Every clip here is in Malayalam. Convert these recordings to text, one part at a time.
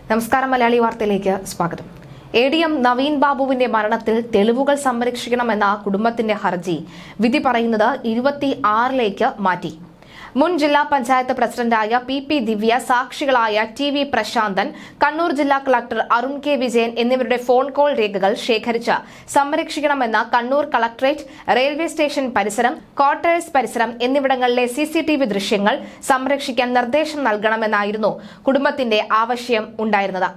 നമസ്കാരം. മലയാളി വാർത്തയിലേക്ക് സ്വാഗതം. ADM നവീൻ ബാബുവിന്റെ മരണത്തിൽ തെളിവുകൾ സംരക്ഷിക്കണമെന്ന കുടുംബത്തിന്റെ ഹർജി വിധി പറയുന്നത് 26ലേക്ക് മാറ്റി. മുൻ ജില്ലാ പഞ്ചായത്ത് പ്രസിഡന്റായ PP ദിവ്യ, സാക്ഷികളായ TV പ്രശാന്തൻ, കണ്ണൂർ ജില്ലാ കളക്ടർ അരുൺ K വിജയൻ എന്നിവരുടെ ഫോൺ കോൾ രേഖകൾ ശേഖരിച്ച് സംരക്ഷിക്കണമെന്ന കണ്ണൂർ കളക്ടറേറ്റ്, റെയിൽവേ സ്റ്റേഷൻ പരിസരം, ക്വാർട്ടേഴ്സ് പരിസരം എന്നിവിടങ്ങളിലെ CCTV ദൃശ്യങ്ങൾ സംരക്ഷിക്കാൻ നിർദ്ദേശം നൽകണമെന്നായിരുന്നു കുടുംബത്തിന്റെ ആവശ്യം ഉണ്ടായിരുന്നത്.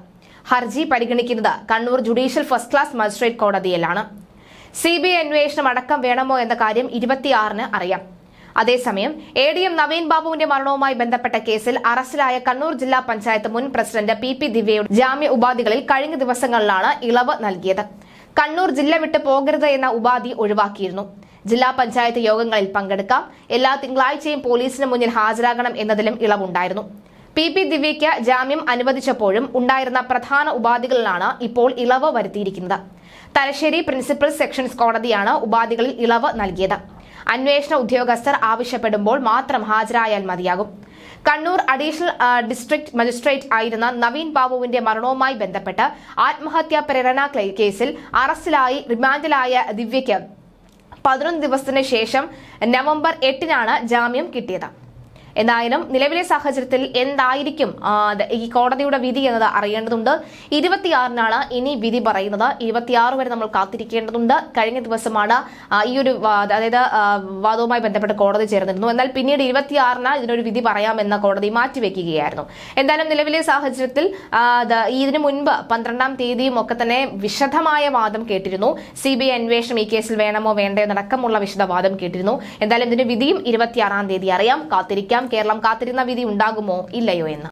ഹർജി പരിഗണിക്കുന്നത് Kannur judicial first class magistrate കോടതിയിലാണ്. CBI അന്വേഷണം അടക്കം വേണമോ എന്ന കാര്യം 26-ന് അറിയാം. അതേസമയം ADM നവീൻ ബാബുവിന്റെ മരണവുമായി ബന്ധപ്പെട്ട കേസിൽ അറസ്റ്റിലായ കണ്ണൂർ ജില്ലാ പഞ്ചായത്ത് മുൻ പ്രസിഡന്റ് PP ദിവ്യയുടെ ജാമ്യ ഉപാധികളിൽ കഴിഞ്ഞ ദിവസങ്ങളിലാണ് ഇളവ് നൽകിയത്. കണ്ണൂർ ജില്ല വിട്ട് പോകരുത് എന്ന ഉപാധി ഒഴിവാക്കിയിരുന്നു. ജില്ലാ പഞ്ചായത്ത് യോഗങ്ങളിൽ പങ്കെടുക്കാം, എല്ലാ തിങ്കളാഴ്ചയും പോലീസിന് മുന്നിൽ ഹാജരാകണം എന്നതിലും ഇളവുണ്ടായിരുന്നു. PP ദിവ്യയ്ക്ക് ജാമ്യം അനുവദിച്ചപ്പോഴും ഉണ്ടായിരുന്ന പ്രധാന ഉപാധികളിലാണ് ഇപ്പോൾ ഇളവ് വരുത്തിയിരിക്കുന്നത്. തലശ്ശേരി പ്രിൻസിപ്പൽ സെഷൻസ് കോടതിയാണ് ഉപാധികളിൽ ഇളവ് നൽകിയത്. അന്വേഷണ ഉദ്യോഗസ്ഥർ ആവശ്യപ്പെടുമ്പോൾ മാത്രം ഹാജരായാൽ മതിയാകും. കണ്ണൂർ അഡീഷണൽ ഡിസ്ട്രിക്ട് മജിസ്ട്രേറ്റ് ആയിരുന്ന നവീൻ ബാബുവിന്റെ മരണവുമായി ബന്ധപ്പെട്ട് ആത്മഹത്യാ പ്രേരണ കേസിൽ അറസ്റ്റിലായി റിമാൻഡിലായ ദിവ്യയ്ക്ക് 11 ദിവസത്തിന് ശേഷം നവംബർ 8-നാണ് ജാമ്യം കിട്ടിയത്. എന്തായാലും നിലവിലെ സാഹചര്യത്തിൽ എന്തായിരിക്കും ഈ കോടതിയുടെ വിധി എന്നത് അറിയേണ്ടതുണ്ട്. 26-നാണ് ഇനി വിധി പറയുന്നത്. 26 വരെ നമ്മൾ കാത്തിരിക്കേണ്ടതുണ്ട്. കഴിഞ്ഞ ദിവസമാണ് ഈ ഒരു വാദവുമായി ബന്ധപ്പെട്ട് കോടതി ചേർന്നിരുന്നു. എന്നാൽ പിന്നീട് 26-ന് ഇതിനൊരു വിധി പറയാമെന്ന കോടതി മാറ്റിവെക്കുകയായിരുന്നു. എന്തായാലും നിലവിലെ സാഹചര്യത്തിൽ ഇതിനു മുൻപ് 12-ാം തീയതിയും ഒക്കെ തന്നെ വിശദമായ വാദം കേട്ടിരുന്നു. CBI അന്വേഷണം ഈ കേസിൽ വേണമോ വേണ്ടയോ എന്നടക്കമുള്ള വിശദവാദം കേട്ടിരുന്നു. എന്തായാലും ഇതിന്റെ വിധിയും 26-ാം തീയതി അറിയാം. കാത്തിരിക്കാം. കേരളം കാത്തിരുന്ന വിധി ഉണ്ടാകുമോ ഇല്ലയോ എന്ന്.